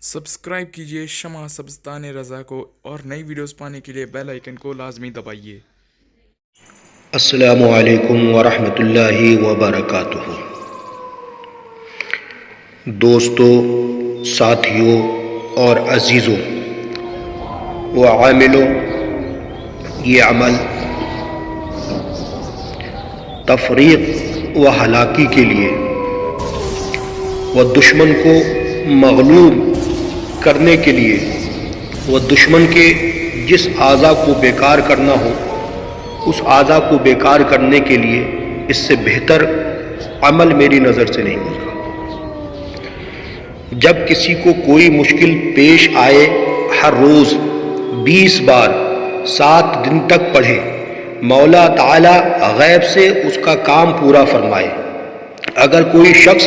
Subscribe कीजिए शमा सब्स्तान रज़ा को और नई वीडियोस पाने के लिए बेल आइकन को लाजमी दबाइए। अस्सलामु अलैकुम वरहमतुल्लाहि वबरकातुहू। दोस्तों, साथियों और अजीज़ों व आमिलों, ये अमल तफरीक़ व हलाकी के लिए व दुश्मन को मग़लूब करने के लिए व दुश्मन के जिस आज़ा को बेकार करना हो उस आज़ा को बेकार करने के लिए इससे बेहतर अमल मेरी नज़र से नहीं होगा। जब किसी को कोई मुश्किल पेश आए, हर रोज़ 20 बार 7 दिन तक पढ़े, मौला ताला गैब से उसका काम पूरा फरमाए। अगर कोई शख्स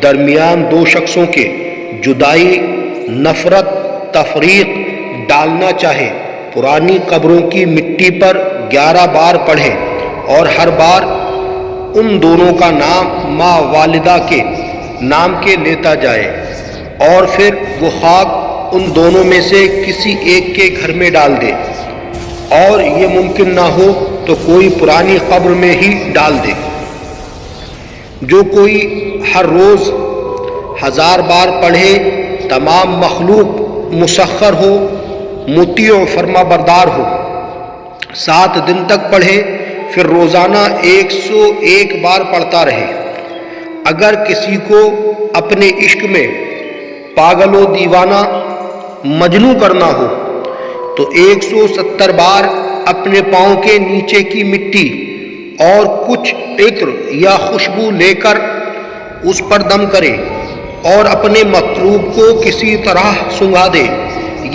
दरमियान दो शख्सों के जुदाई, नफ़रत, तफरीक डालना चाहे, पुरानी कब्रों की मिट्टी पर 11 बार पढ़े और हर बार उन दोनों का नाम माँ वालिदा के नाम के लेता जाए और फिर वो खाक उन दोनों में से किसी एक के घर में डाल दे, और ये मुमकिन ना हो तो कोई पुरानी कब्र में ही डाल दे। जो कोई हर रोज़ 1000 बार पढ़े, तमाम मखलूक मुसख्खर हो, मुती और फरमा बरदार हो, 7 दिन तक पढ़े, फिर रोज़ाना 101 बार पढ़ता रहे। अगर किसी को अपने इश्क में पागलो दीवाना मजनू करना हो तो 170 बार अपने पाँव के नीचे की मिट्टी और कुछ इत्र या खुशबू लेकर उस पर दम करे और अपने मतलूब को किसी तरह सुंघा दे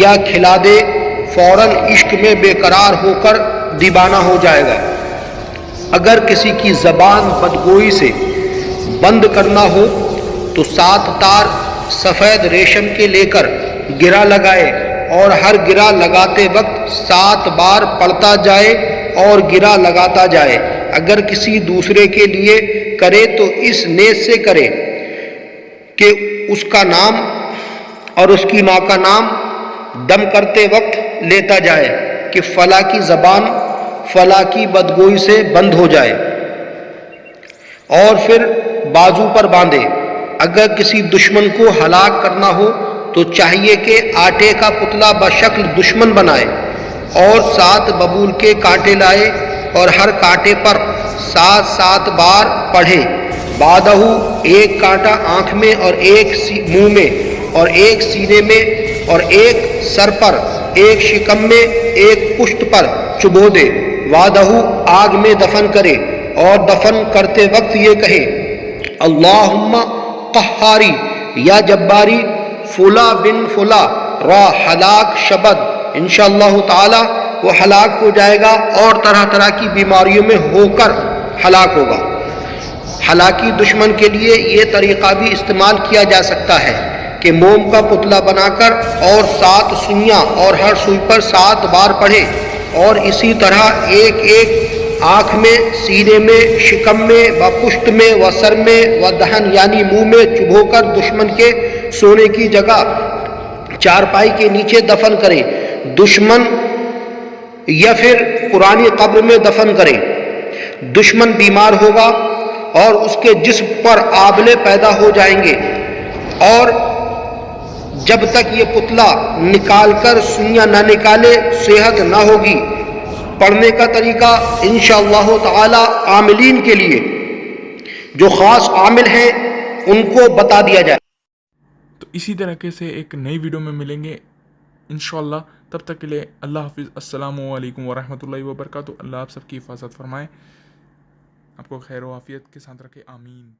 या खिला दे, फौरन इश्क में बेकरार होकर दीवाना हो जाएगा। अगर किसी की ज़बान बदगोई से बंद करना हो तो 7 तार सफ़ेद रेशम के लेकर गिरा लगाए और हर गिरा लगाते वक्त 7 बार पढ़ता जाए और गिरा लगाता जाए। अगर किसी दूसरे के लिए करे तो इस नीयत से करे कि उसका नाम और उसकी माँ का नाम दम करते वक्त लेता जाए कि फला की ज़बान फला की बदगोई से बंद हो जाए, और फिर बाजू पर बांधे। अगर किसी दुश्मन को हलाक करना हो तो चाहिए कि आटे का पुतला बशक्ल दुश्मन बनाए और 7 बबूल के कांटे लाए और हर कांटे पर 7 बार पढ़े। बादहू 1 कांटा आँख में और 1 मुंह में और 1 सीने में और 1 सर पर, 1 शिकम में, 1 पुश्त पर चुबो दे। वादहू आग में दफन करे और दफन करते वक्त ये कहे, अल्लाहुम्मा क़हारी या जब्बारी फुला बिन फुला रा हलाक शबद। इंशाअल्लाह ताला वो हलाक हो जाएगा और तरह तरह की बीमारियों में होकर हलाक होगा। हालांकि दुश्मन के लिए ये तरीक़ा भी इस्तेमाल किया जा सकता है कि मोम का पुतला बनाकर और 7 सुइयाँ और हर सुई पर 7 बार पढ़े और इसी तरह एक आँख में, सीने में, शिकम में व पुश्त में व सर में व दहन यानी मुंह में चुभोकर दुश्मन के सोने की जगह चारपाई के नीचे दफन करे, दुश्मन या फिर पुरानी कब्र में दफन करे। दुश्मन बीमार होगा और उसके जिस्म पर आबले पैदा हो जाएंगे, और जब तक ये पुतला निकाल कर सुइयां ना निकाले सेहत ना होगी। पढ़ने का तरीका इंशाअल्लाह ताला आमिलीन के लिए, जो ख़ास आमिल हैं उनको बता दिया जाए। तो इसी तरीके से एक नई वीडियो में मिलेंगे इंशाअल्लाह। तब तक के लिए अल्लाह हाफिज़। अस्सलामु अलैकुम वरहमतुल्लाहि वबरकातुहू। अल्लाह आप सबकी हिफाजत फरमाए, आपको खैर व आफियत के साथ रखे। आमीन।